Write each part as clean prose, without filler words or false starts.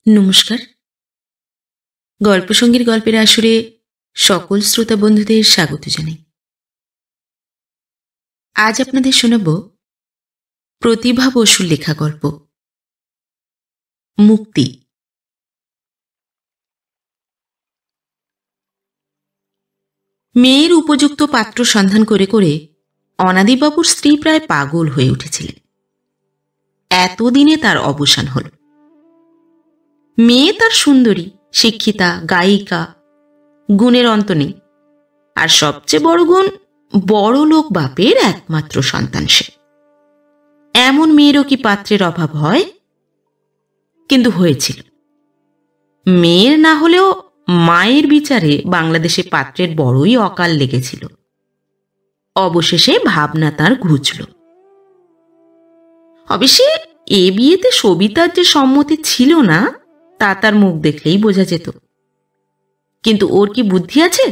নমস্কার। গল্পসঙ্গীর গল্পের আসরে সকল শ্রোতা বন্ধুদের স্বাগত জানাই। আজ আপনাদের শোনাব প্রতিভা বসুর লেখা গল্প মুক্তি। মেয়ের উপযুক্ত পাত্র সন্ধান করে করে অনাদিবাবুর স্ত্রী প্রায় পাগল হয়ে উঠেছিলেন। এতদিনে তার অবসান হল। মেয়ে তার সুন্দরী, শিক্ষিতা, গায়িকা, গুণের অন্ত নেই। আর সবচেয়ে বড় গুণ, বড়লোক বাপের একমাত্র সন্তান সে। এমন মেয়েরও কি পাত্রের অভাব হয়? কিন্তু হয়েছিল। মেয়ের না হলেও মায়ের বিচারে বাংলাদেশে পাত্রের বড়ই অকাল লেগেছিল। অবশেষে ভাবনা তার ঘুচল। অবশ্যই এ বিয়েতে সবিতার যে সম্মতি ছিল না তা তার মুখ দেখলেই বোঝা যেত। কিন্তু ওর কি বুদ্ধি আছে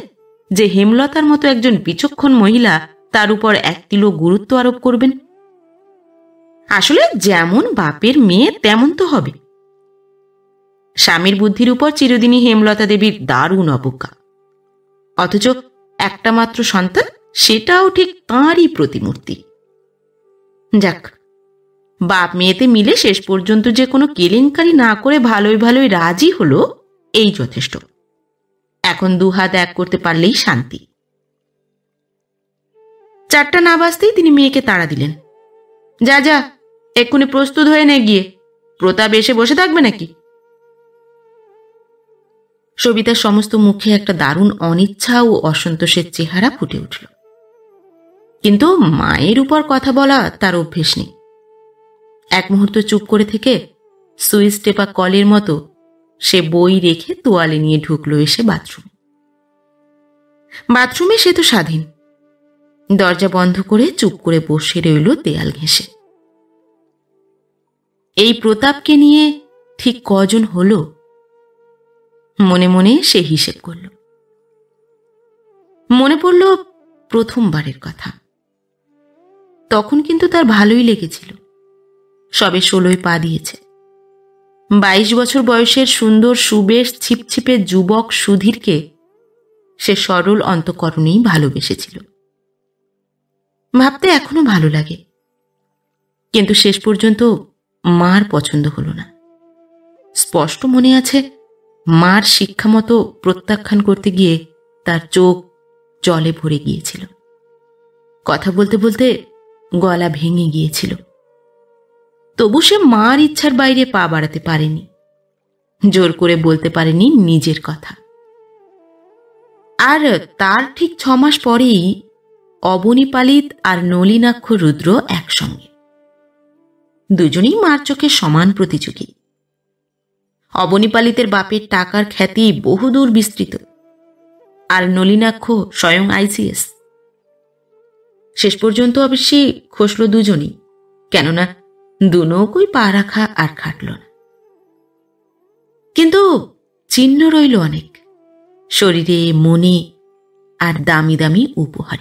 যে হেমলতার মতো একজন বিচক্ষণ মহিলা তার উপর এক তিলও গুরুত্ব আরোপ করবেন? আসলে যেমন বাপের মেয়ে তেমন তো হবে। স্বামীর বুদ্ধির উপর চিরদিনই হেমলতা দেবীর দারুণ অবজ্ঞা। অথচ একটা মাত্র সন্তান, সেটাও ঠিক তাঁরই প্রতিমূর্তি। যাক, বাপ মেয়েতে মিলে শেষ পর্যন্ত যে কোনো কেলেঙ্কারি না করে ভালোই ভালোই রাজি হলো, এই যথেষ্ট। এখন দুহাত এক করতে পারলেই শান্তি। 4টা না বাজতেই তিনি মেয়েকে তাড়া দিলেন। যা যা, এক্ষুনি প্রস্তুত হয়ে নে গিয়ে। প্রতাপ এসে বসে থাকবে নাকি? সবিতার সমস্ত মুখে একটা দারুণ অনিচ্ছা ও অসন্তোষের চেহারা ফুটে উঠল। কিন্তু মায়ের উপর কথা বলা তার অভ্যেস নেই। এক মুহূর্ত চুপ করে থেকে সুইচ টেপা কলের মতো সে বই রেখে তোয়ালে নিয়ে ঢুকলো এসে বাথরুমে সে তো স্বাধীন। দরজা বন্ধ করে চুপ করে বসে রইল দেয়াল ঘেঁষে। এই প্রতাপকে নিয়ে ঠিক কজন হলো? মনে মনে সে হিসেব করল। মনে পড়ল প্রথমবারের কথা। তখন কিন্তু তার ভালোই লেগেছিল। সবে 16 পা দিয়েছে। 22 বছর বয়সের সুন্দর সুবেশ ছিপছিপে যুবক সুধীরকে সে সরল অন্তঃকরণেই ভালোবেসেছিল। ভাবতে এখনো ভালো লাগে। কিন্তু শেষ পর্যন্ত মার পছন্দ হলো না। স্পষ্ট মনে আছে, মার শিক্ষা মতো প্রত্যাখ্যান করতে গিয়ে তার চোখ জলে ভরে গিয়েছিল। কথা বলতে বলতে গলা ভেঙে গিয়েছিল। তবু সে মার ইচ্ছার বাইরে পা বাড়াতে পারেনি। জোর করে বলতে পারেনি নিজের কথা। আর তার ঠিক 6 মাস পরেই অবনীপালিত আর নলিনাক্ষ রুদ্র একসঙ্গে। দুজনেই মার চোখে সমান প্রতিযোগী। অবনীপালিতের বাপের টাকার খ্যাতি বহুদূর বিস্তৃত, আর নলিনাক্ষ স্বয়ং আইসিএস। শেষ পর্যন্ত অবশ্যই খসল দুজনই, কেননা দুনৌকোই পা রাখা আর খাটল না। কিন্তু চিহ্ন রইল অনেক, শরীরে, মনে, আর দামি দামি উপহার।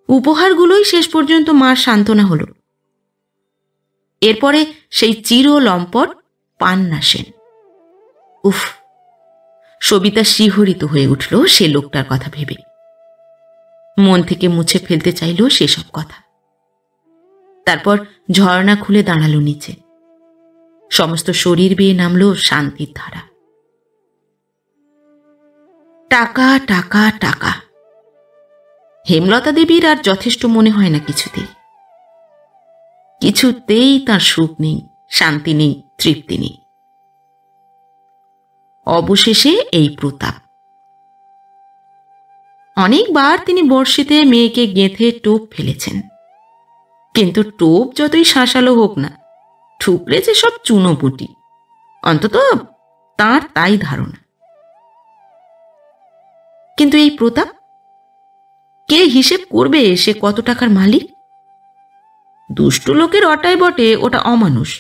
উপহারগুলোই শেষ পর্যন্ত মার সান্ত্বনা হল। এরপরে সেই চির লম্পট পান্না সেন। উফ! সবিতা শিহরিত হয়ে উঠল সে লোকটার কথা ভেবে। মন থেকে মুছে ফেলতে চাইল সেসব কথা। তারপর ঝর্ণা খুলে দাঁড়ালো নিচে। সমস্ত শরীর বেয়ে নামল শান্তির ধারা। টাকা, টাকা, টাকা। হেমলতা দেবীর আর যথেষ্ট মনে হয় না কিছুতেই। কিছুতেই তার সুখ নেই, শান্তি নেই, তৃপ্তি নেই। অবশেষে এই প্রতাপ। অনেকবার তিনি বড়শিতে মেয়েকে গেঁথে টোপ ফেলেছেন। কিন্তু টোপ যতই শাঁসালো হোক না, ঠুকরেছে সব চুনোপুটি। অন্তত তার তাই ধারণা। কিন্তু এই প্রতাপ, কে হিসেব করবে সে কত টাকার মালিক? দুষ্টু লোকের অটায় বটে ওটা অমানুষ।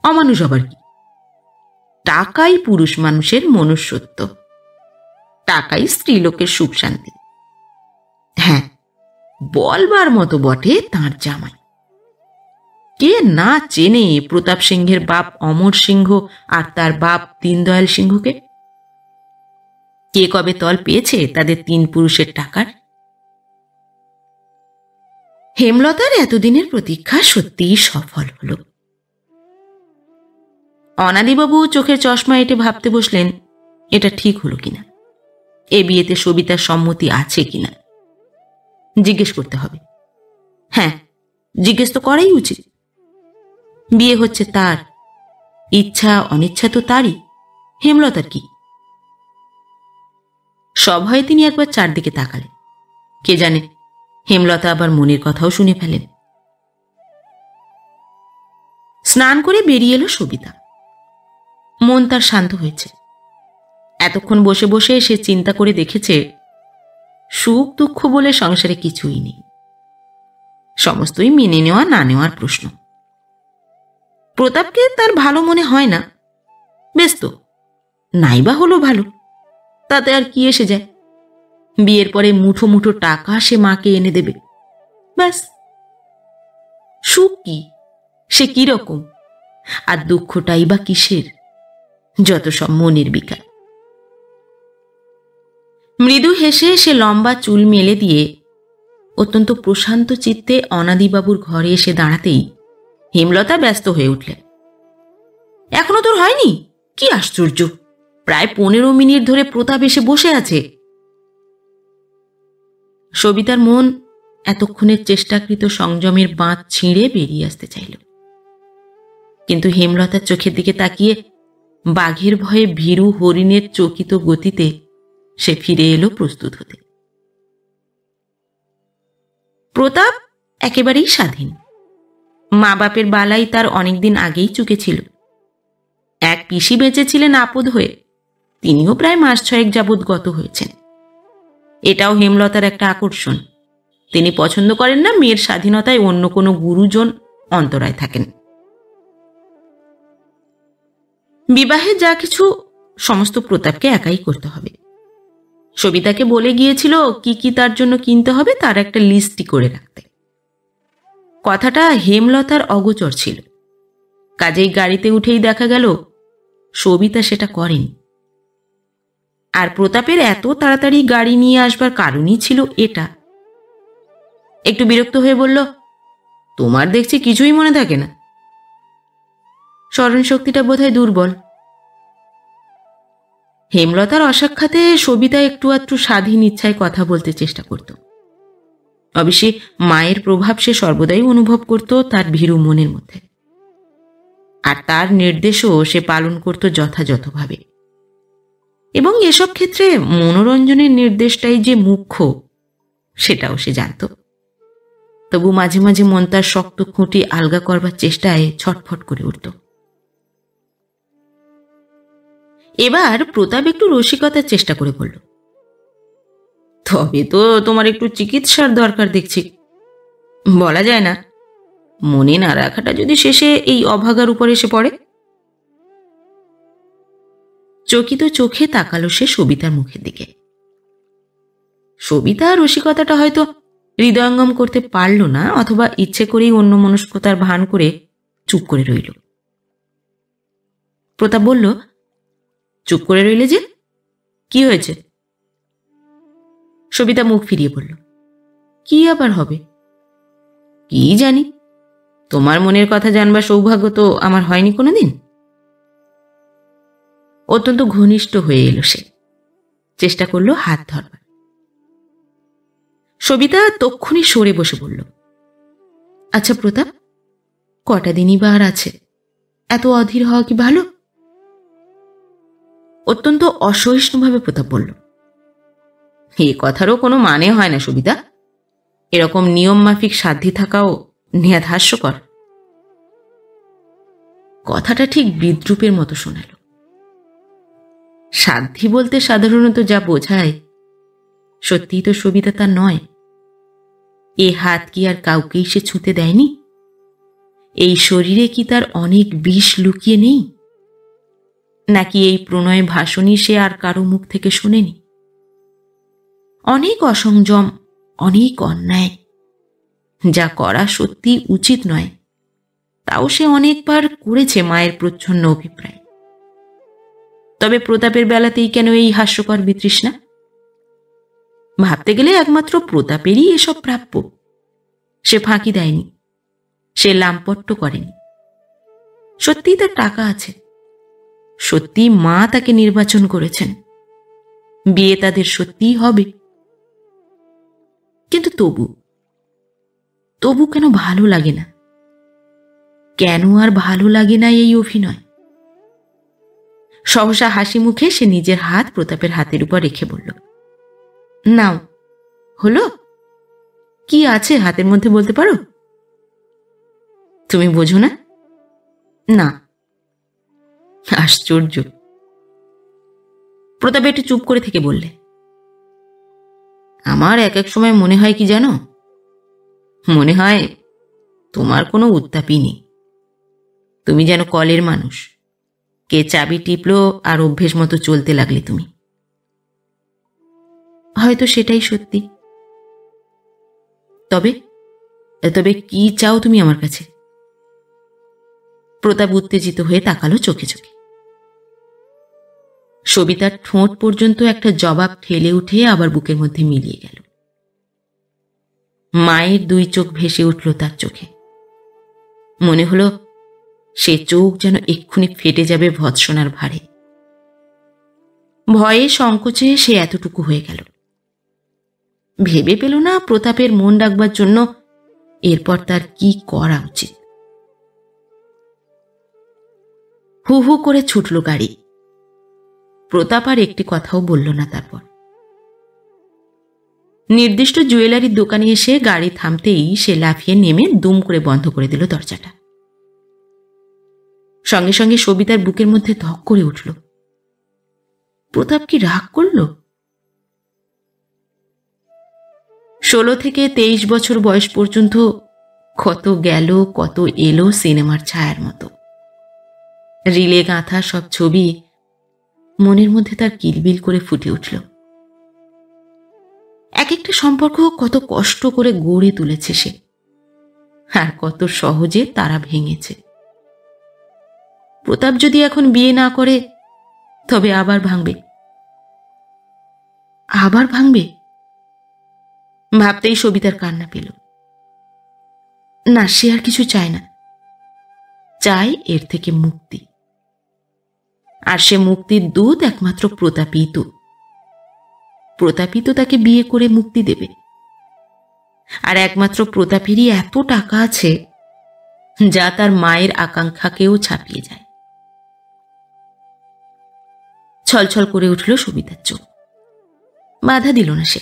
অমানুষ আবার কি? টাকাই পুরুষ মানুষের মনুষ্যত্ব, টাকাই স্ত্রীলোকের সুখ শান্তি। হ্যাঁ, বলবার মতো বটে তাঁর জামাই। কে না চেনে প্রতাপ সিংহের বাপ অমর সিংহ আর তার বাপ দীনদয়াল সিংহকে? কে কবে তল পেয়েছে তাদের 3 পুরুষের টাকার? হেমলতার এতদিনের প্রতীক্ষা সত্যিই সফল হল। অনাদিবাবু চোখের চশমা এঁটে ভাবতে বসলেন, এটা ঠিক হলো কিনা, এ বিয়েতে সবিতার সম্মতি আছে কিনা। জিজ্ঞেস করতে হবে। হ্যাঁ, জিজ্ঞেস তো করাই উচিত। বিয়ে হচ্ছে তার, ইচ্ছা অনিচ্ছা তো তারই, হেমলতার কি? সভয়ে তিনি একবার চারদিকে তাকালেন। কে জানে, হেমলতা আবার মনের কথাও শুনে ফেলেন। স্নান করে বেরিয়ে এলো সবিতা। মন তার শান্ত হয়েছে। এতক্ষণ বসে বসে সে চিন্তা করে দেখেছে, সুখ দুঃখ বলে সংসারে কিছুই নেই, সমস্তই মেনে নেওয়া না নেওয়ার প্রশ্ন। প্রতাপকে তার ভালো মনে হয় না, বেশ তো, নাইবা হলো ভালো, তাতে আর কি এসে যায়। বিয়ের পরে মুঠো মুঠো টাকা সে মাকে এনে দেবে, ব্যাস। সুখ কি, সে কি রকম, আর দুঃখটাই বা কিসের, যত সব মনের বিকার। মৃদু হেসে সে লম্বা চুল মেলে দিয়ে অত্যন্ত প্রশান্ত চিত্তে অনাদিবাবুর ঘরে এসে দাঁড়াতেই হেমলতা ব্যস্ত হয়ে উঠলেন। এখনো তোর হয়নি? কি আশ্চর্য, প্রায় 15 মিনিট ধরে প্রতাপ এসে বসে আছে। সবিতার মন এতক্ষণের চেষ্টাকৃত সংযমের বাঁধ ছিঁড়ে বেরিয়ে আসতে চাইল, কিন্তু হেমলতার চোখের দিকে তাকিয়ে বাঘের ভয়ে ভীরু হরিণের চকিত গতিতে সে ফিরে এলো প্রস্তুত হতে। প্রতাপ একেবারেই স্বাধীন। মা বাপের বালাই তার অনেকদিন আগেই চুকেছিল। এক পিসি বেঁচেছিলেন আপদ হয়ে, তিনিও প্রায় মাস 6 যাবৎ গত হয়েছেন। এটাও হেমলতার একটা আকর্ষণ। তিনি পছন্দ করেন না মেয়ের স্বাধীনতায় অন্য কোনো গুরুজন অন্তরায় থাকেন। বিবাহে যা কিছু সমস্ত প্রতাপকে একাই করতে হবে। সবিতাকে বলে গিয়েছিল কি কি তার জন্য কিনতে হবে তার একটা লিস্টই করে রাখতে। কথাটা হেমলতার অগোচর ছিল, কাজেই গাড়িতে উঠেই দেখা গেল সবিতা সেটা করেনি। আর প্রতাপের এত তাড়াতাড়ি গাড়ি নিয়ে আসবার কারণই ছিল এটা। একটু বিরক্ত হয়ে বলল, তোমার দেখছি কিছুই মনে থাকে না, স্মরণ শক্তিটা বোধহয় দুর্বল। হেমলতার অসাক্ষাতে সবিতা একটু আধটু স্বাধীন ইচ্ছায় কথা বলতে চেষ্টা করত। অবশ্যই মায়ের প্রভাব সে সর্বদাই অনুভব করত তার ভীরু মনের মধ্যে, আর তার নির্দেশও সে পালন করত যথাযথভাবে। এবং এসব ক্ষেত্রে মনোরঞ্জনের নির্দেশটাই যে মুখ্য সেটাও সে জানত। তবু মাঝে মাঝে মন তার শক্ত খুঁটি আলগা করবার চেষ্টায় ছটফট করে উঠত। এবার প্রতাপ একটু রসিকতার চেষ্টা করে বলল, তবে তো তোমার একটু চিকিৎসার দরকার দেখছি। বলা যায় না, মনে না রাখাটা যদি শেষে এই অভাগার উপর এসে পড়ে। চকিত চোখে তাকালো সে সবিতার মুখের দিকে। সবিতা রসিকতাটা হয়তো হৃদয়ঙ্গম করতে পারল না, অথবা ইচ্ছে করেই অন্য মনস্কতার ভান করে চুপ করে রইল। প্রতাপ বলল, চুপ করে রইলে যে, কি হয়েছে? সবিতা মুখ ফিরিয়ে বলল, কি আবার হবে? কি জানি, তোমার মনের কথা জানবার সৌভাগ্য তো আমার হয়নি কোনোদিন। অত্যন্ত ঘনিষ্ঠ হয়ে এলো সে, চেষ্টা করলো হাত ধরবার। সবিতা তক্ষুনি সরে বসে বলল, আচ্ছা প্রতাপ, কটা দিনই বা আর আছে, এত অধীর হওয়া কি ভালো? অত্যন্ত অসহিষ্ণুভাবে প্রতাপ বলল, এ কথারও কোনো মানে হয় না সবিতা, এরকম নিয়ম মাফিক সাধ্যি থাকাও নেহাত হাস্যকর। কথাটা ঠিক বিদ্রুপের মতো শোনাল। সাধ্যি বলতে সাধারণত যা বোঝায় সত্যিই তো সবিতা তা নয়। এ হাত কি আর কাউকেই সে ছুঁতে দেয়নি? এই শরীরে কি তার অনেক বিষ লুকিয়ে নেই? নাকি এই প্রণয় ভাষণই সে আর কারো মুখ থেকে শোনেনি? অনেক অসংযম, অনেক অন্যায়, যা করা সত্যি উচিত নয়, তাও সে অনেকবার করেছে মায়ের প্রচ্ছন্ন অভিপ্রায়। তবে প্রতাপের বেলাতেই কেন এই হাস্যকর বিতৃষ্ণা? ভাবতে গেলে একমাত্র প্রতাপেরই এসব প্রাপ্য। সে ফাঁকি দেয়নি, সে লাম্পট্য করেনি। সত্যিই তার টাকা আছে, সত্যি মা তাকে নির্বাচন করেছেন, বিয়ে তাদের সত্যিই হবে। কিন্তু তবু কেন ভালো লাগে না? কেন আর ভালো লাগে না এই অভিনয়? সহসা হাসি মুখে সে নিজের হাত প্রতাপের হাতের উপর রেখে বলল, নাও, হলো? কি আছে হাতের মধ্যে বলতে পারো? তুমি বোঝো না? না। আশ্চর্য। প্রতাপ একটু চুপ করে থেকে বললে, আমার এক এক সময় মনে হয় কি জানো, মনে হয় তোমার কোনো উত্তাপই নেই। তুমি যেন কলের মানুষ, কে চাবি টিপলো আর অভ্যেস মতো চলতে লাগলে তুমি। হয়তো সেটাই সত্যি। তবে তবে কি চাও তুমি আমার কাছে? প্রতাপ উত্তেজিত হয়ে তাকালো চোখে চোখে। সবিতার ঠোঁট পর্যন্ত একটা জবাব ঠেলে উঠে আবার বুকের মধ্যে মিলিয়ে গেল। মায়ের দুই চোখ ভেসে উঠল তার চোখে। মনে হলো সে চোখ যেন এক্ষুনি ফেটে যাবে ভৎসনার ভারে। ভয়ে সংকোচে সে এতটুকু হয়ে গেল। ভেবে পেল না প্রতাপের মন রাখবার জন্য এরপর তার কি করা উচিত। হু হু করে ছুটল গাড়ি। প্রতাপ আর একটি কথাও বলল না। তারপর নির্দিষ্ট জুয়েলারির দোকানে এসে গাড়ি থামতেই সে লাফিয়ে নেমে দুম করে বন্ধ করে দিল দরজাটা। সঙ্গে সঙ্গে সবিতার বুকের মধ্যে ধক করে উঠল। প্রতাপ কি রাগ করল? 16 থেকে 23 বছর বয়স পর্যন্ত কত গেল কত এলো সিনেমার ছায়ার মতো। রিলে গাঁথা সব ছবি মনের মধ্যে তার কিলবিল করে ফুটে উঠল। এক একটা সম্পর্ক কত কষ্ট করে গড়ে তুলেছে সে, আর কত সহজে তারা ভেঙেছে। প্রতাপ যদি এখন বিয়ে না করে তবে আবার ভাঙবে। ভাবতেই সবিতার কান্না পেল। না, সে আর কিছু চায় না, চাই এর থেকে মুক্তি। আর সে মুক্তির দূত একমাত্র প্রতাপই তো। প্রতাপই তো তাকে বিয়ে করে মুক্তি দেবে। আর একমাত্র প্রতাপেরই এত টাকা আছে যা তার মায়ের আকাঙ্ক্ষাকেও ছাপিয়ে যায়। ছলছল করে উঠল সবিতার চোখ। বাধা দিল না সে।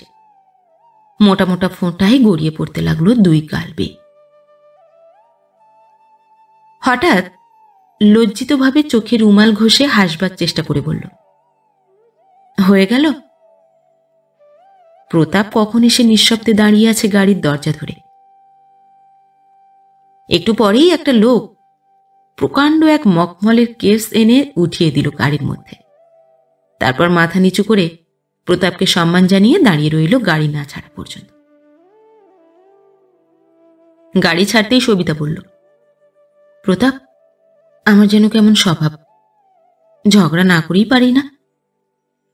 মোটা মোটা ফোঁটায় গড়িয়ে পড়তে লাগলো দুই গাল বেয়ে। হঠাৎ লজ্জিতভাবে চোখে রুমাল ঘষে হাসবার চেষ্টা করে বলল, হয়ে গেল? প্রতাপ কখন এসে নিঃশব্দে দাঁড়িয়ে আছে গাড়ির দরজা ধরে। একটু পরেই একটা লোক প্রকাণ্ড এক মখমলের কেস এনে উঠিয়ে দিল গাড়ির মধ্যে। তারপর মাথা নিচু করে প্রতাপকে সম্মান জানিয়ে দাঁড়িয়ে রইল গাড়ি না ছাড়া পর্যন্ত। গাড়ি ছাড়তেই সবিতা বলল, প্রতাপ, আমার যেন কেমন স্বভাব, ঝগড়া না করেই পারি না।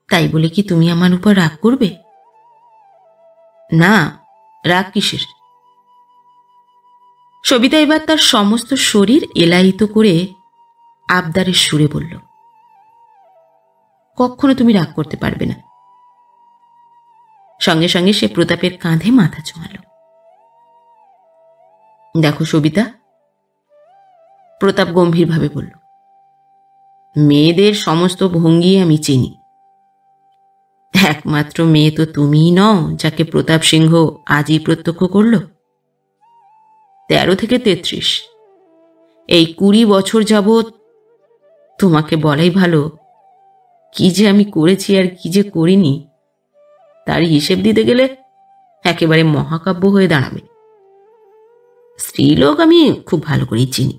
তাই বলে কি তুমি আমার উপর রাগ করবে? না, রাগ কিসের? সবিতা এবার তার সমস্ত শরীর এলায়িত করে আবদারের সুরে বলল, কখনো তুমি রাগ করতে পারবে না। সঙ্গে সঙ্গে সে প্রতাপের কাঁধে মাথা ছোঁয়াল। দেখো সবিতা, প্রতাপ গম্ভীরভাবে বলল, মেয়েদের সমস্ত ভঙ্গি আমি চিনি। একমাত্র মেয়ে তো তুমিই নও যাকে প্রতাপ সিংহ আজই প্রত্যক্ষ করল। 13 থেকে 33 এই 20 বছর যাবৎ তোমাকে বলাই ভালো কি যে আমি করেছি আর কি যে করিনি তার হিসেব দিতে গেলে একেবারে মহাকাব্য হয়ে দাঁড়াবে। স্ত্রীলোক আমি খুব ভালো করেই চিনি।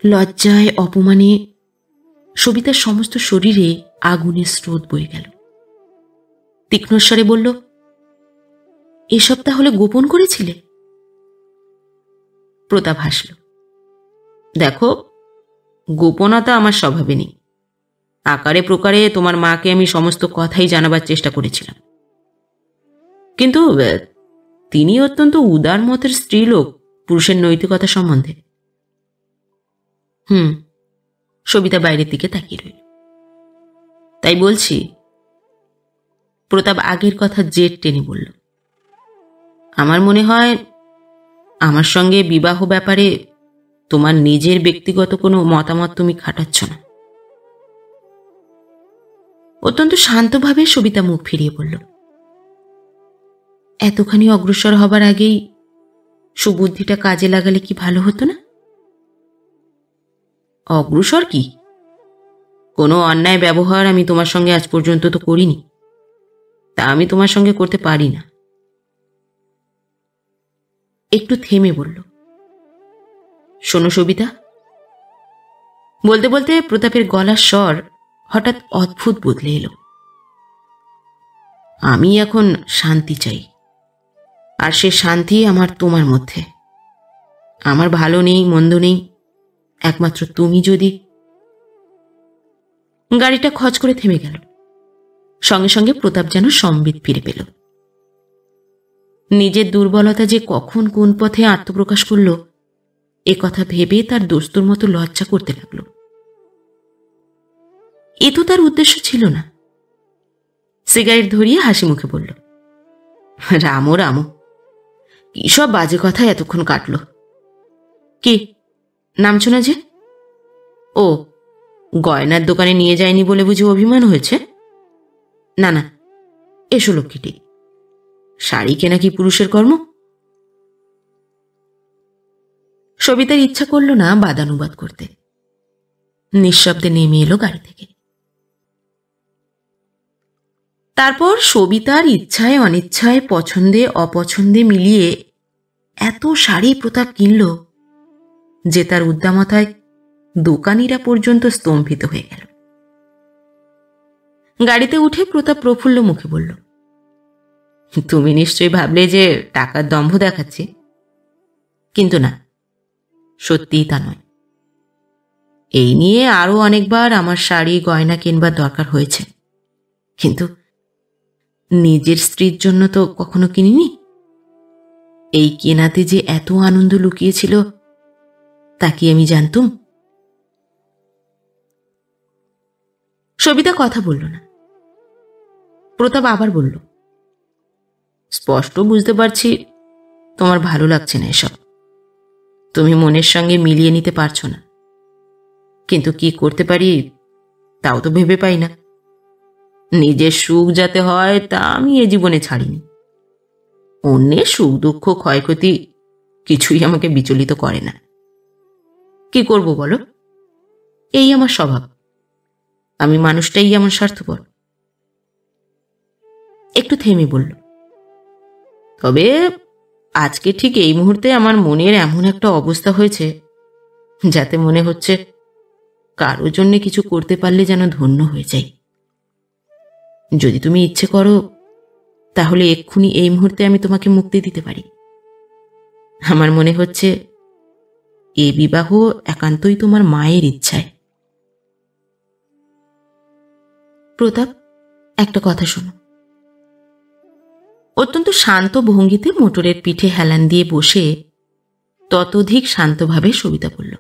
লজ্জায় অপমানে সবিতার সমস্ত শরীরে আগুনের স্রোত বয়ে গেল। তীক্ষ্ণস্বরে বলল, এসব তাহলে গোপন করেছিলে? প্রতাপ হাসল। দেখো, গোপনতা আমার স্বভাবে নেই। আকারে প্রকারে তোমার মাকে আমি সমস্ত কথাই জানাবার চেষ্টা করেছিলাম, কিন্তু তিনি অত্যন্ত উদার মতের স্ত্রীলোক পুরুষের নৈতিকতা সম্বন্ধে। সবিতা বাইরের দিকে তাকিয়ে রইল। তাই বলছি, প্রতাপ আগের কথা জেদ টেনে বলল, আমার মনে হয় আমার সঙ্গে বিবাহ ব্যাপারে তোমার নিজের ব্যক্তিগত কোনো মতামত তুমি খাটাচ্ছ না। অত্যন্ত শান্তভাবে সবিতা মুখ ফিরিয়ে বলল, এতখানি অগ্রসর হবার আগেই সুবুদ্ধিটা কাজে লাগালে কি ভালো হতো না? অগ্রসর কি? কোনো অন্যায় ব্যবহার আমি তোমার সঙ্গে আজ পর্যন্ত তো করিনি, তা আমি তোমার সঙ্গে করতে পারি না। একটু থেমে বলল, শোনো সবিতা। বলতে বলতে প্রতাপের গলার স্বর হঠাৎ অদ্ভুত বদলে এলো। আমি এখন শান্তি চাই, আর সে শান্তি আমার তোমার মধ্যে। আমার ভালো নেই মন্দ নেই, একমাত্র তুমি যদি। গাড়িটা খচ করে থেমে গেল। সঙ্গে সঙ্গে প্রতাপ যেন সম্বিত ফিরে পেল। নিজের দুর্বলতা যে কখন কোন পথে আত্মপ্রকাশ করল, এ কথা ভেবে তার দোস্তুর মতো লজ্জা করতে লাগল। এ তো তার উদ্দেশ্য ছিল না। সিগারেট ধরিয়ে হাসি মুখে বলল, রামো রামো, কি সব বাজে কথা এতক্ষণ কাটল। কি, নামছ না যে? ও, গয়নার দোকানে নিয়ে যায়নি বলে বুঝি অভিমান হয়েছে? না না, এসো লক্ষ্মীটি, শাড়ি কেনা কি পুরুষের কর্ম? সবিতার ইচ্ছা করল না বাদানুবাদ করতে। নিঃশব্দে নেমে এলো গাড়ি থেকে। তারপর সবিতার ইচ্ছায় অনিচ্ছায় পছন্দে অপছন্দে মিলিয়ে এত শাড়ি প্রতাপ কিনল যে তার উদ্দামতায় দোকানিরা পর্যন্ত স্তম্ভিত হয়ে গেল। গাড়িতে উঠে প্রতাপ প্রফুল্ল মুখে বলল, তুমি নিশ্চয়ই ভাবলে যে টাকার দম্ভ দেখাচ্ছি, কিন্তু না, সত্যিই তা নয়। এই নিয়ে আরো অনেকবার আমার শাড়ি গয়না কিনবার দরকার হয়েছে, কিন্তু নিজের স্ত্রীর জন্য তো কখনো কিনিনি। এই কেনাতে যে এত আনন্দ লুকিয়েছিল তা কি আমি জানতুম? সবিতা কথা বলল না। প্রতাপ আবার বলল, স্পষ্ট বুঝতে পারছি তোমার ভালো লাগছে না এসব। তুমি মনের সঙ্গে মিলিয়ে নিতে পারছো না, কিন্তু কি করতে পারি তাও তো ভেবে পাই না। নিজের সুখ যাতে হয় তা আমি এ জীবনে ছাড়িনি। অন্যের সুখ দুঃখ ক্ষয়ক্ষতি কিছুই আমাকে বিচলিত করে না। কি করব বলো? এই আমার স্বভাব। আমি মানুষটাই এমন স্বার্থপর। একটু থেমে বলল, তবে আজকে ঠিক এই মুহূর্তে আমার মনের এমন একটা অবস্থা হয়েছে যাতে মনে হচ্ছে কারো জন্য কিছু করতে পারলে যেন ধন্য হয়ে যাই। যদি তুমি ইচ্ছে করো তাহলে এক্ষুনি এই মুহূর্তে আমি তোমাকে মুক্তি দিতে পারি। আমার মনে হচ্ছে এ বিবাহ একান্তই তোমার মায়ের ইচ্ছায়। প্রতাপ, একটা কথা শোনো। অত্যন্ত শান্ত ভঙ্গিতে মোটরের পিঠে হেলান দিয়ে বসে ততোধিক শান্তভাবে সবিতা বলল,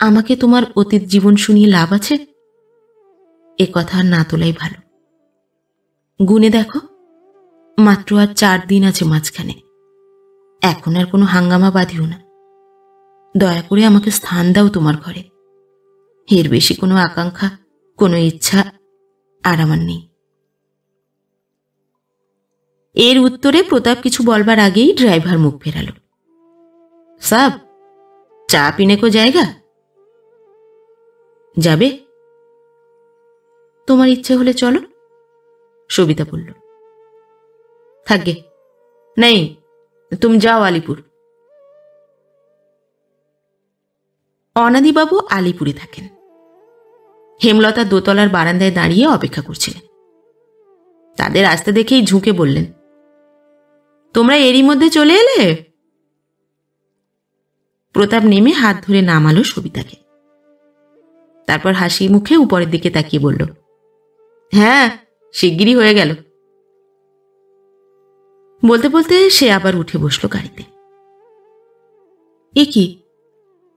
আমাকে তোমার অতীত জীবন শুনিয়ে লাভ আছে? এ কথা আর না তোলাই ভালো। গুনে দেখো, মাত্র আর 4 দিন আছে মাঝখানে। এখন আর কোনো হাঙ্গামা বাঁধিও না। দয়া করে আমাকে স্থান দাও তোমার ঘরে। এর বেশি কোনো আকাঙ্ক্ষা, কোনো ইচ্ছা আর আমার নেই। এর উত্তরে প্রতাপ কিছু বলবার আগেই ড্রাইভার মুখ ফেরাল। সাব, চা পিনে কো জায়গা? যাবে? তোমার ইচ্ছে হলে চলো, সবিতা বলল। থাকবে নেই, তুমি যাও আলিপুর। অনাদিবাবু আলিপুরে থাকেন। হেমলতা দোতলার বারান্দায় দাঁড়িয়ে অপেক্ষা করছিলেন। তাদের আসতে দেখেই ঝুঁকে বললেন, তোমরা এরই মধ্যে চলে এলে? প্রতাপ নেমে হাত ধরে নামালো সবিতাকে। তারপর হাসি মুখে উপরের দিকে তাকিয়ে বলল, হ্যাঁ, শিগগিরই হয়ে গেল। বলতে বলতে সে আবার উঠে বসলো গাড়িতে। এ কি,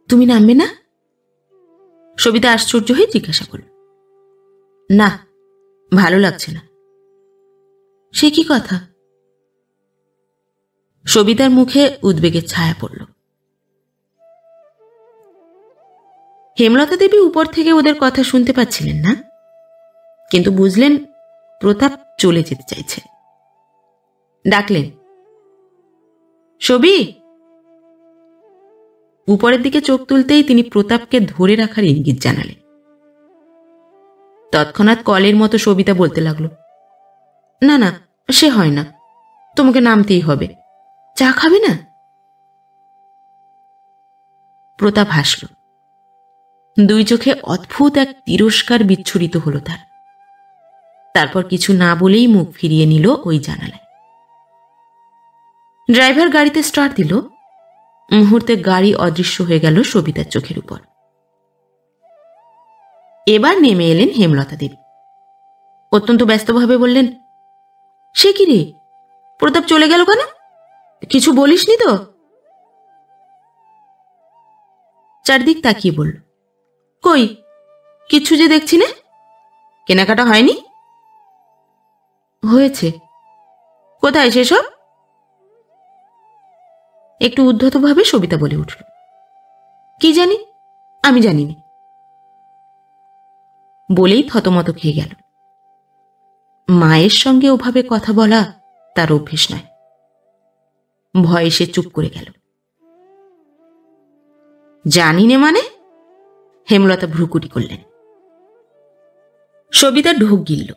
তুমি নামবে না? সবিতা আশ্চর্য হয়ে জিজ্ঞাসা করল। না, ভালো লাগছে না। সে কি কথা? সবিতার মুখে উদ্বেগের ছায়া পড়ল। হেমলতা দেবী উপর থেকে ওদের কথা শুনতে পাচ্ছিলেন না, কিন্তু বুঝলেন প্রতাপ চলে যেতে চাইছে। ডাকলেন, সবি। উপরের দিকে চোখ তুলতেই তিনি প্রতাপকে ধরে রাখার ইঙ্গিত জানালেন। তৎক্ষণাৎ কলের মতো সবিতা বলতে লাগলো, না না, সে হয় না, তোমাকে নামতেই হবে। চা খাবে না? প্রতাপ হাসল। দুই চোখে অদ্ভুত এক তিরস্কার বিচ্ছুরিত হলো তার। তারপর কিছু না বলেই মুখ ফিরিয়ে নিল ওই জানালায়। ড্রাইভার গাড়িতে স্টার্ট দিল। মুহূর্তে গাড়ি অদৃশ্য হয়ে গেল সবিতার চোখের উপর। এবার নেমে এলেন হেমলতা দেবী। অত্যন্ত ব্যস্তভাবে বললেন, সে কি রে, প্রতাপ চলে গেল কেন? কিছু বলিসনি তো? চারদিক তাকিয়ে বলল, কই, কিচ্ছু যে দেখছি না। কেনাকাটা হয়নি? হয়েছে। কোথায় সেসব? একটু উদ্ধতভাবে সবিতা বলে উঠল, কি জানি, আমি জানিনি। বলেই থতমত খেয়ে গেল। মায়ের সঙ্গে ওভাবে কথা বলা তার অভ্যেস নয়। ভয়ে সে চুপ করে গেল। জানি নে মানে? হেমলতা ভ্রুকুটি করলেন। সবিতা ঢোক গিলল।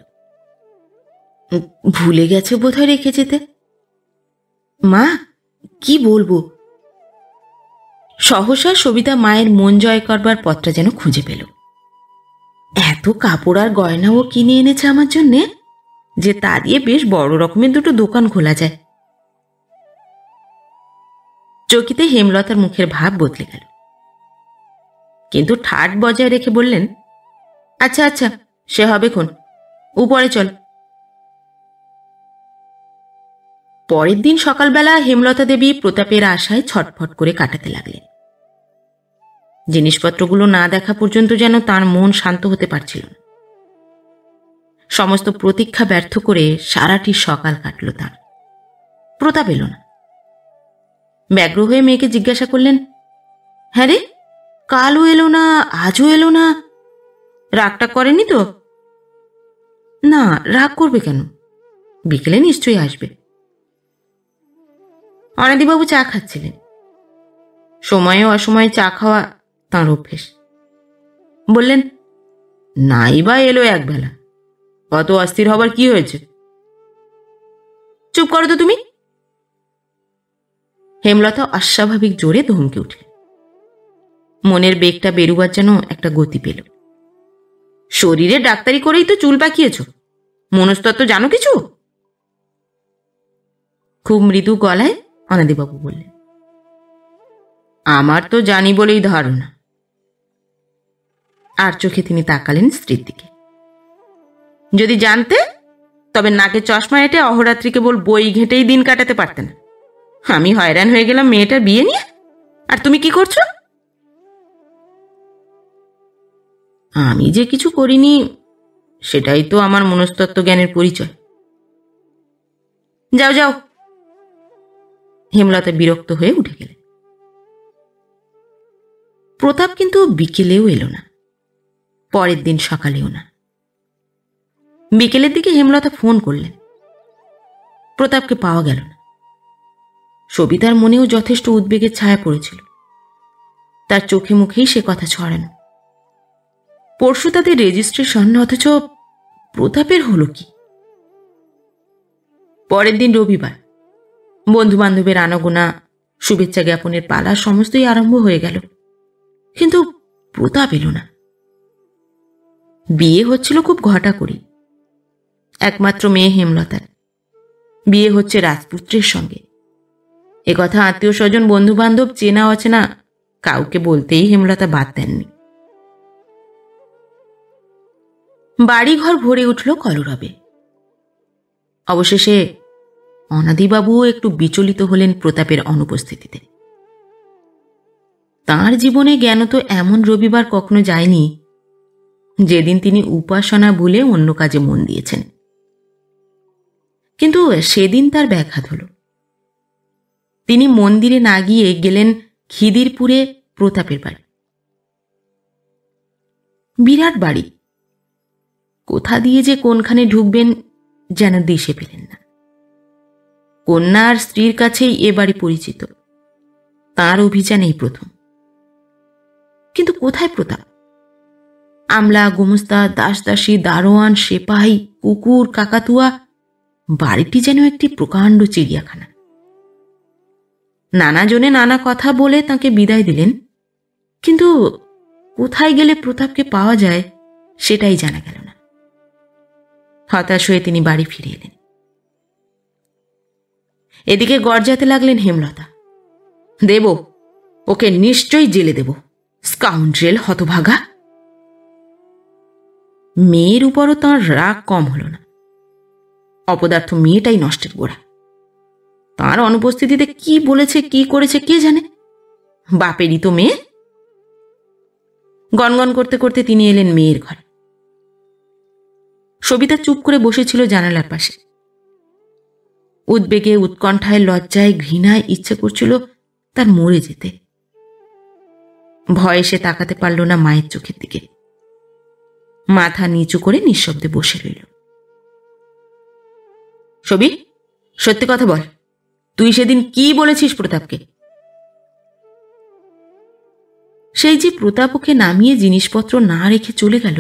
ভুলে গেছে বোধহয় রেখে যেতে। মা, কি বলবো? সহসা সবিতা মায়ের মন জয় করবার পথটা যেন খুঁজে পেল। এত কাপড় আর গয়না ও কিনে এনেছে আমার জন্যে, যে তা দিয়ে বেশ বড় রকমের দুটো দোকান খোলা যায়। চকিতে হেমলতার মুখের ভাব বদলে গেল, কিন্তু ঠাট বজায় রেখে বললেন, আচ্ছা আচ্ছা, সে হবে খন, উপরে চল। পরের দিন সকালবেলা হেমলতা দেবী প্রতাপের আশায় ছটফট করে কাটাতে লাগলেন। জিনিসপত্রগুলো না দেখা পর্যন্ত যেন তার মন শান্ত হতে পারছিল না। সমস্ত প্রতীক্ষা ব্যর্থ করে সারাটি সকাল কাটল তার। প্রতাপ এলো না। ব্যগ্র হয়ে মেয়েকে জিজ্ঞাসা করলেন, হ্যাঁ রে, কালও এলো না, আজও এলো না, রাগটা করেনি তো? না, রাগ করবে কেন, বিকেলে নিশ্চয়ই আসবে। অনাদিবাবু চা খাচ্ছিলেন। সময়ে অসময়ে চা খাওয়া তাঁর অভ্যেস। বললেন, নাই বা এলো একবেলা, কত অস্থির হবার কি হয়েছে? চুপ করো তো তুমি। হেমলতা অস্বাভাবিক জোরে ধমকে উঠল। মনের বেগটা বেরুবার যেন একটা গতি পেল। শরীরে ডাক্তারি করেই তো চুল পাকিয়েছ, মনস্তত্ত্ব জানো কিছু? খুব মৃদু গলায় অনাদিবাবু বললেন, আমার তো জানি বলেই ধারণা। আর চোখে তিনি তাকালেন স্ত্রীর দিকে। যদি জানতে, তবে নাকে চশমা এঁটে অহরাত্রি কেবল বই ঘেঁটেই দিন কাটাতে পারতে না। আমি হয়রান হয়ে গেলাম মেয়েটার বিয়ে নিয়ে, আর তুমি কি করছো? আমি যে কিছু করিনি, সেটাই তো আমার মনস্তত্ত্ব জ্ঞানের পরিচয়। যাও যাও। হেমলতা বিরক্ত হয়ে উঠে গেলেন। প্রতাপ কিন্তু বিকেলেও এলো না, পরের দিন সকালেও না। বিকেলের দিকে হেমলতা ফোন করলেন। প্রতাপকে পাওয়া গেল না। সবিতার মনেও যথেষ্ট উদ্বেগের ছায়া পড়েছিল। তার চোখে মুখেই সে কথা ছড়ানো। পরশু তাদের রেজিস্ট্রেশন, অথচ প্রতাপের হলো কি? পরের দিন রবিবার। বন্ধু বান্ধবের আনাগোনা, শুভেচ্ছা জ্ঞাপনের পালা সমস্তই আরম্ভ হয়ে গেল, কিন্তু প্রতাপ এলো না। বিয়ে হচ্ছিল খুব ঘটা করি। একমাত্র মেয়ে হেমলতার বিয়ে হচ্ছে রাজপুত্রের সঙ্গে। একথা আত্মীয় স্বজন, বন্ধু বান্ধব, চেনা অচেনা কাউকে বলতেই হেমলতা বাদ দেননি। বাড়িঘর ভরে উঠল কলরবে। অবশেষে অনাদিবাবুও একটু বিচলিত হলেন প্রতাপের অনুপস্থিতিতে। তাঁর জীবনে জ্ঞান তো এমন রবিবার কখনো যায়নি যেদিন তিনি উপাসনা ভুলে অন্য কাজে মন দিয়েছেন। কিন্তু সেদিন তার ব্যাঘাত হল। তিনি মন্দিরে না গিয়ে গেলেন খিদিরপুরে প্রতাপের বাড়ি। বিরাট বাড়ি, কোথা দিয়ে যে কোনখানে ঢুকবেন যেন দিশে পেলেন না। কন্যা আর স্ত্রীর কাছেই এ বাড়ি পরিচিত, তাঁর অভিযানেই প্রথম। কিন্তু কোথায় প্রতাপ? আমলা, গোমস্তা, দাসদাসী, দারোয়ান, সেপাই, কুকুর, কাকাতুয়া, বাড়িটি যেন একটি প্রকাণ্ড চিড়িয়াখানা। নানা জনে নানা কথা বলে তাকে বিদায় দিলেন, কিন্তু কোথায় গেলে প্রতাপকে পাওয়া যায় সেটাই জানা গেল না। হতাশ হয়ে তিনি বাড়ি ফিরে এলেন। এদিকে গর্জাতে লাগলেন হেমলতা, দেব, ওকে নিশ্চয়ই জেলে দেব, স্কাউন্ড্রেল হতভাগা। মেয়ের উপরও তাঁর রাগ কম হল না। অপদার্থ মেয়েটাই নষ্টের গোড়া। তাঁর অনুপস্থিতিতে কি বলেছে কি করেছে কে জানে, বাপেরই তো মেয়ে। গনগন করতে করতে তিনি এলেন মেয়ের ঘরে। সবিতা চুপ করে বসেছিল জানালার পাশে। উদ্বেগে, উৎকণ্ঠায়, লজ্জায়, ঘৃণায় ইচ্ছে করছিল তার মরে যেতে। ভয়ে সে তাকাতে পারল না মায়ের চোখের দিকে। মাথা নিচু করে নিঃশব্দে বসে রইল। সবি, সত্যি কথা বল, তুই সেদিন কি বলেছিস প্রতাপকে? সেই যে প্রতাপ ওকে নামিয়ে জিনিসপত্র না রেখে চলে গেল,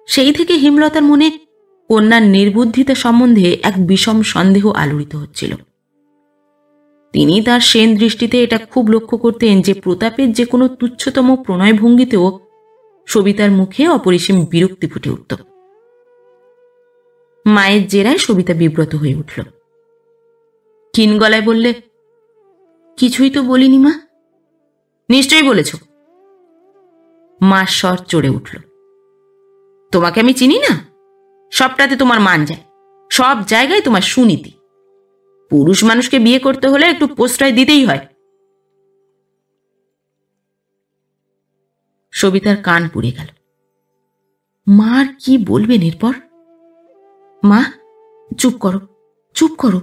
সেই থেকে হেমলতার মনে কন্যার নির্বুদ্ধিতা সম্বন্ধে এক বিষম সন্দেহ আলোড়িত হচ্ছিল। তিনি তার সেন দৃষ্টিতে এটা খুব লক্ষ্য করতেন যে প্রতাপের যে কোনো তুচ্ছতম প্রণয় ভঙ্গিতেও সবিতার মুখে অপরিসীম বিরক্তি ফুটে উঠত। মায়ের জেরায় সবিতা বিব্রত হয়ে উঠল। ক্ষীণ গলায় বললে, কিছুই তো বলিনি মা। নিশ্চয়ই বলেছ। মার স্বর চড়ে উঠল। তোমাকে আমি চিনি না? সবটাতে তোমার মান যায়, সব জায়গায় তোমার সুনীতি। পুরুষ মানুষকে বিয়ে করতে হলে একটু প্রশ্রয় দিতেই হয়। সবিতার কান পুড়ে গেল। মার কি বলবেন এরপর? মা, চুপ করো, চুপ করো।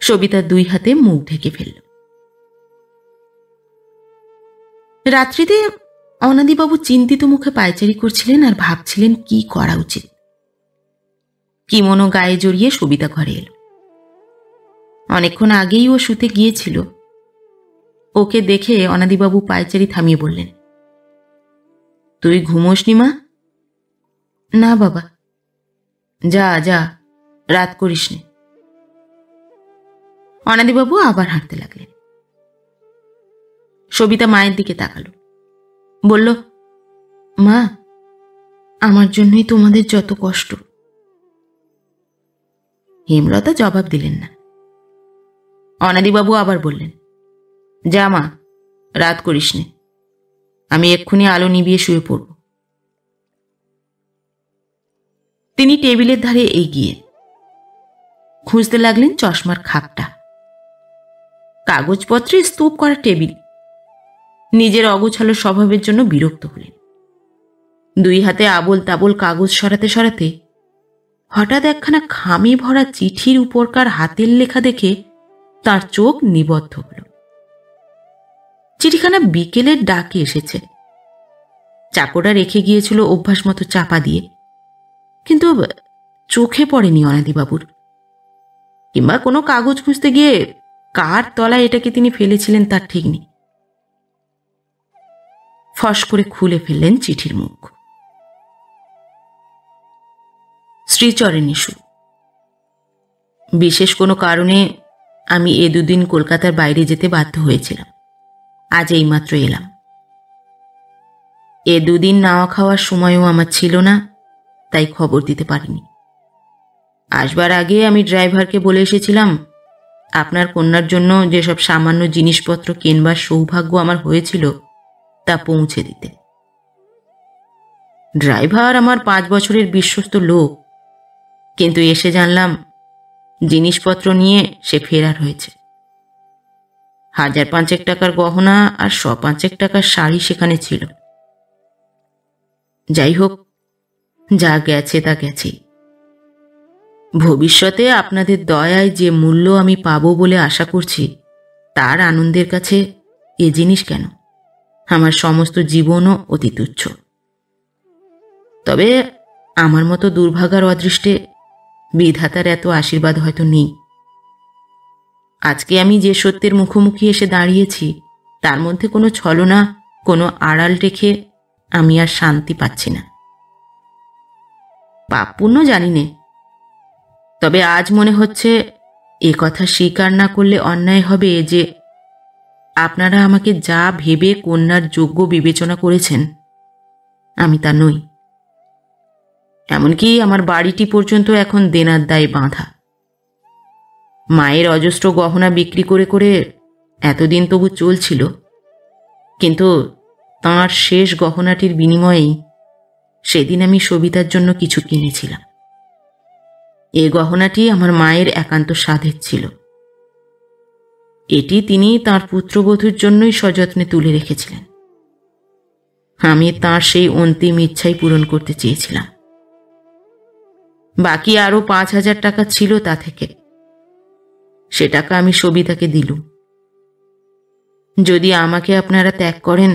সবিতা দুই হাতে মুখ ঢেকে ফেলল। রাত্রিতে অনাদিবাবু চিন্তিত মুখে পায়চারি করছিলেন আর ভাবছিলেন কি করা উচিত। কিমনো গায়ে জড়িয়ে সবিতা ঘরে এলো। অনেকক্ষণ আগেই ও শুতে গিয়েছিল। ওকে দেখে অনাদিবাবু পায়চারি থামিয়ে বললেন, তুই ঘুমোসনি মা? না বাবা। যা যা, রাত করিস নে। অনাদিবাবু আবার হাঁটতে লাগলেন। সবিতা মায়ের দিকে তাকালো, বলল, মা, আমার জন্যই তোমাদের যত কষ্ট। হেমলতা জবাব দিলেন না। অনাদিবাবু আবার বললেন, যা মা, রাত করিস নে, আমি এক্ষুনি আলো নিভিয়ে শুয়ে পড়ব। তিনি টেবিলের ধারে এগিয়ে খুঁজতে লাগলেন চশমার খাপটা। কাগজপত্রে স্তূপ করা টেবিল। নিজের অগোছালো স্বভাবের জন্য বিরক্ত হলেন। দুই হাতে আবোল তাবোল কাগজ সরাতে সরাতে হঠাৎ একখানা খামে ভরা চিঠির উপরকার হাতের লেখা দেখে তার চোখ নিবদ্ধ হল। চিঠিখানা বিকেলের ডাকে এসেছে। চাকরা রেখে গিয়েছিল অভ্যাস মতো চাপা দিয়ে, কিন্তু চোখে পড়েনি অনাদিবাবুর। কিংবা কোনো কাগজ খুঁজতে গিয়ে কার তলায় এটাকে তিনি ফেলেছিলেন তার ঠিক নেই। ফস করে খুলে ফেললেন চিঠির মুখ। শ্রীচরণেশু, বিশেষ কোনো কারণে আমি এ দুদিন কলকাতার বাইরে যেতে বাধ্য হয়েছিলাম। আজ এইমাত্র এলাম। এ দুদিন নাওয়া খাওয়ার সময়ও আমার ছিল না, তাই খবর দিতে পারিনি। আসবার আগে আমি ড্রাইভারকে বলে এসেছিলাম আপনার কন্যার জন্য যেসব সামান্য জিনিসপত্র কেনবার সৌভাগ্য আমার হয়েছিল তা পৌঁছে দিতে। ড্রাইভার আমার 5 বছরের বিশ্বস্ত লোক, কিন্তু এসে জানলাম জিনিসপত্র নিয়ে সে ফেরার হয়েছে। 1,500 টাকার গহনা আর 100-500 টাকার শাড়ি সেখানে ছিল। যাই হোক, যা গেছে তা গেছে। ভবিষ্যতে আপনাদের দয়ায় যে মূল্য আমি পাবো বলে আশা করছি, তার আনন্দের কাছে এ জিনিস কেন, আমার সমস্ত জীবনও অতি তুচ্ছ। তবে আমার মতো দুর্ভাগার অদৃষ্টে বিধাতার এত আশীর্বাদ হয়তো নেই। আজকে আমি যে সত্যের মুখোমুখি এসে দাঁড়িয়েছি, তার মধ্যে কোনো ছলনা, কোনো আড়াল রেখে আমি আর শান্তি পাচ্ছি না। পাপ পুণ্য জানি নে, তবে আজ মনে হচ্ছে এ কথা স্বীকার না করলে অন্যায় হবে যে আপনারা আমাকে যা ভেবে কন্যার যোগ্য বিবেচনা করেছেন, আমি তা নই। এমনকি আমার বাড়িটি পর্যন্ত এখন দেনার দায়ে বাঁধা। মায়ের অজস্র গহনা বিক্রি করে করে এতদিন তবু চলছিল, কিন্তু তাঁর শেষ গহনাটির বিনিময়েই সেদিন আমি সবিতার জন্য কিছু কিনেছিলাম। এ গহনাটি আমার মায়ের একান্ত সাধের ছিল। এটি তিনি তাঁর পুত্রবধূর জন্যই সযত্নে তুলে রেখেছিলেন। আমি তাঁর সেই অন্তিম ইচ্ছাই পূরণ করতে চেয়েছিলাম। বাকি আরো 5,000 টাকা ছিল তা থেকে। সে টাকা আমি সবিতাকে দিলুম। যদি আমাকে আপনারা ত্যাগ করেন,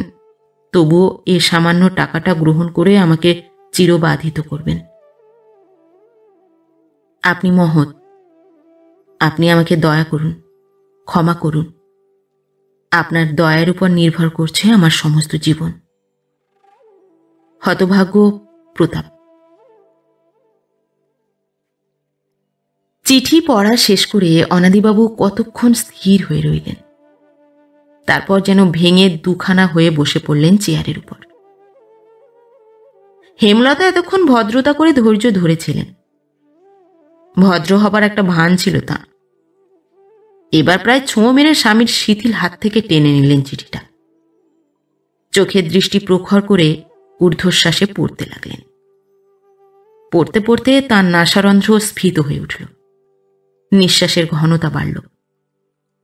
তবুও এ সামান্য টাকাটা গ্রহণ করে আমাকে চিরবাধিত করবেন। আপনি মহৎ, আপনি আমাকে দয়া করুন, ক্ষমা করুন। আপনার দয়ার উপর নির্ভর করছে আমার সমস্ত জীবন। হতভাগ্য প্রতাপ। চিঠি পড়া শেষ করে অনাদিবাবু কতক্ষণ স্থির হয়ে রইলেন। তারপর যেন ভেঙে দুখানা হয়ে বসে পড়লেন চেয়ারের উপর। হেমলতা এতক্ষণ ভদ্রতা করে ধৈর্য ধরেছিলেন। ভদ্র হবার একটা ভান ছিল তাঁর। এবার প্রায় ছোঁ মেরে স্বামীর শিথিল হাত থেকে টেনে নিলেন চিঠিটা। চোখের দৃষ্টি প্রখর করে ঊর্ধ্বশ্বাসে পড়তে লাগলেন। পড়তে পড়তে তাঁর নাসারন্ধ্র স্ফীত হয়ে উঠল। নিঃশ্বাসের ঘনতা বাড়ল।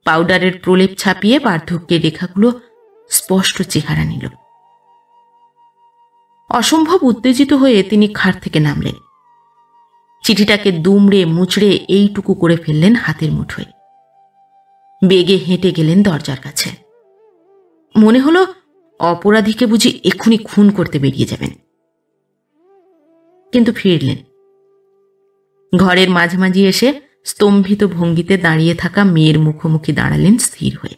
পাউডারের প্রলেপ ছাপিয়ে বার্ধক্যের রেখাগুলো স্পষ্ট চেহারা নিল। অসম্ভব উত্তেজিত হয়ে তিনি খাট থেকে নামলেন। চিঠিটাকে দুমড়ে মুচড়ে এইটুকু করে ফেললেন হাতের মুঠোয়। বেগে হেঁটে গেলেন দরজার কাছে। মনে হলো অপরাধীকে বুঝি এক্ষুনি খুন করতে বেরিয়ে যাবেন। কিন্তু ফিরলেন। ঘরের মাঝামাঝি এসে স্তম্ভিত ভঙ্গিতে দাঁড়িয়ে থাকা মেয়ের মুখোমুখি দাঁড়ালেন স্থির হয়ে।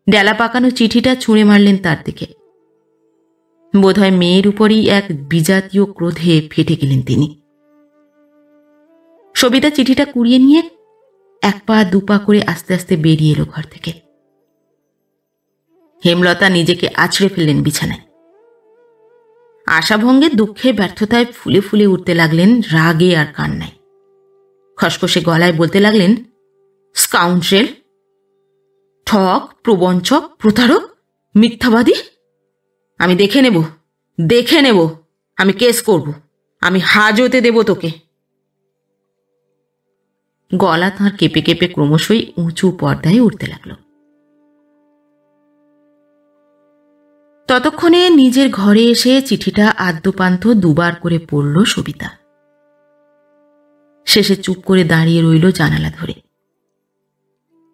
ডেলা পাকানো চিঠিটা ছুঁড়ে মারলেন তার দিকে। বোধহয় মেয়ের উপরই এক বিজাতীয় ক্রোধে ফেটে গেলেন তিনি। সবিতা চিঠিটা কুড়িয়ে নিয়ে 1 পা 2 পা করে আস্তে আস্তে বেরিয়ে এলো ঘর থেকে। হেমলতা নিজেকে আছড়ে ফেললেন বিছানায়। আশাভঙ্গের দুঃখে ব্যর্থতায় ফুলে ফুলে উঠতে লাগলেন রাগে আর কান্নায়। খসখসে গলায় বলতে লাগলেন, স্কাউন্ড্রেল, ঠক, প্রবঞ্চক, প্রতারক, মিথ্যাবাদী। আমি দেখে নেব, আমি কেস করব, আমি হাজতে দেব তোকে। গলা তাঁর কেঁপে কেঁপে ক্রমশই উঁচু পর্দায় উঠতে লাগল। ততক্ষণে নিজের ঘরে এসে চিঠিটা আদ্যপান্থ 2 বার করে পড়ল সবিতা। শেষে চুপ করে দাঁড়িয়ে রইল জানালা ধরে।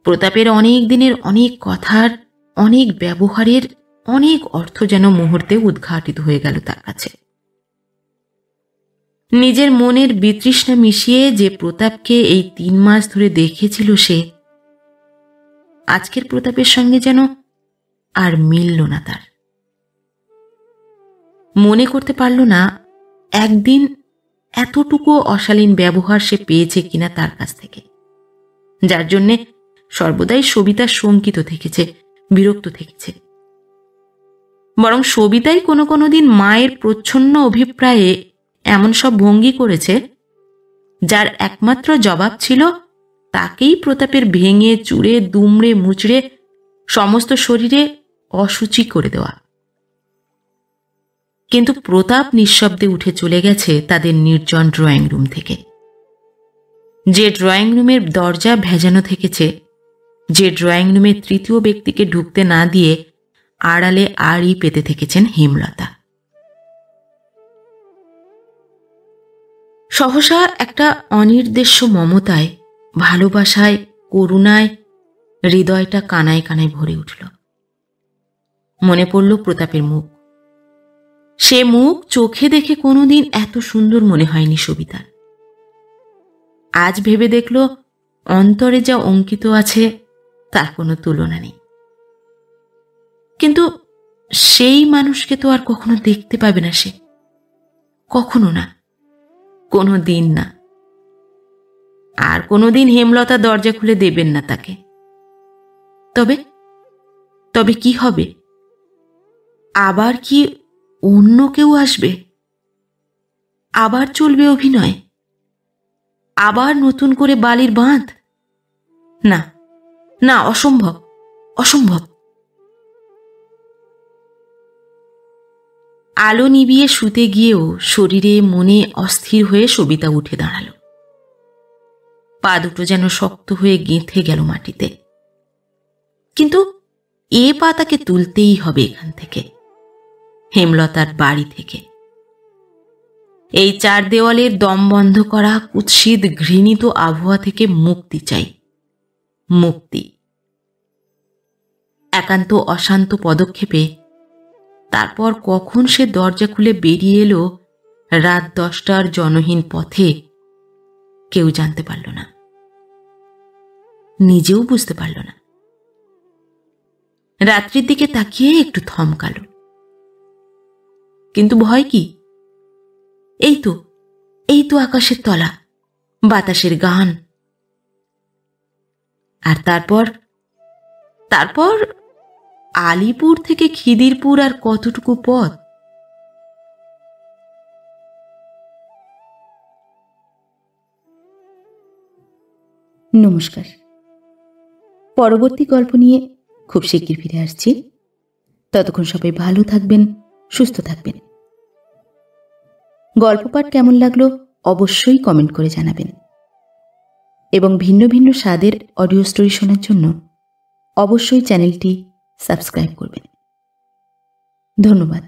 প্রতাপের অনেক দিনের অনেক কথার, অনেক ব্যবহারের অনেক অর্থ যেন মুহূর্তে উদ্ঘাটিত হয়ে গেল তার কাছে। নিজের মনের বিতৃষ্ণা মিশিয়ে যে প্রতাপকে এই 3 মাস ধরে দেখেছিল সে, আজকের প্রতাপের সঙ্গে যেন আর মিলল না তার। মনে করতে পারল না একদিন এতটুকু অশালীন ব্যবহার সে পেয়েছে কিনা তার কাছ থেকে, যার জন্যে সর্বদাই সবিতা শঙ্কিত থেকেছে, বিরক্ত থেকেছে। বরং সবিতাই কোনো কোনো দিন মায়ের প্রচ্ছন্ন অভিপ্রায়ে এমন সব ভঙ্গি করেছে যার একমাত্র জবাব ছিল তাকেই প্রতাপের ভেঙে চুরে দুমড়ে মুচড়ে সমস্ত শরীরে অসুচি করে দেওয়া। কিন্তু প্রতাপ নিঃশব্দে উঠে চলে গেছে তাদের নির্জন ড্রয়িং রুম থেকে। যে ড্রয়িং রুমের দরজা ভেজানো থেকেছে, যে ড্রয়িং রুমের তৃতীয় ব্যক্তিকে ঢুকতে না দিয়ে আড়ালে আড়ি পেতে থেকেছেন হেমলতা। সহসা একটা অনির্দেশ্য মমতায়, ভালোবাসায়, করুণায় হৃদয়টা কানায় কানায় ভরে উঠল। মনে পড়ল প্রতাপের মুখ। সে মুখ চোখে দেখে কোনোদিন এত সুন্দর মনে হয়নি সবিতার। আজ ভেবে দেখল অন্তরে যা অঙ্কিত আছে তার কোনো তুলনা নেই। কিন্তু সেই মানুষকে তো আর কখনো দেখতে পাবে না সে, কখনো না, কোনো দিন না। আর কোনোদিন হেমলতা দরজা খুলে দেবেন না তাকে। তবে তবে কি হবে? আবার কি অন্য কেউ আসবে? আবার চলবে অভিনয়? আবার নতুন করে বালির বাঁধ? না না, অসম্ভব, অসম্ভব। আলো নিভিয়ে শুতে গিয়েও শরীরে মনে অস্থির হয়ে সবিতা উঠে দাঁড়াল। পা দুটো যেন শক্ত হয়ে গেঁথে গেল মাটিতে। কিন্তু এ পা তাকে তুলতেই হবে এখান থেকে, হেমলতার বাড়ি থেকে। এই চার দেওয়ালের দম বন্ধ করা কুৎসিত ঘৃণিত আবহাওয়া থেকে মুক্তি চাই, মুক্তি। একান্ত অশান্ত পদক্ষেপে তারপর কখন সে দরজা খুলে বেরিয়ে এলো রাত 10টার জনহীন পথে, কেউ জানতে পারল না, নিজেও বুঝতে পারল না। রাত্রির দিকে তাকিয়ে একটু থমকাল। কিন্তু ভয় কি? এই তো আকাশের তলা, বাতাসের গান। আর তারপর আলিপুর থেকে খিদিরপুর আর কতটুকু পথ? নমস্কার। পরবর্তী গল্প নিয়ে খুব শিগগির ফিরে আসছি। ততক্ষণ সবাই ভালো থাকবেন, সুস্থ থাকবেন। গল্প পাঠ কেমন লাগলো অবশ্যই কমেন্ট করে জানাবেন, এবং ভিন্ন ভিন্ন স্বাদের অডিও স্টোরি শোনার জন্য অবশ্যই চ্যানেলটি সাবস্ক্রাইব করবেন। ধন্যবাদ।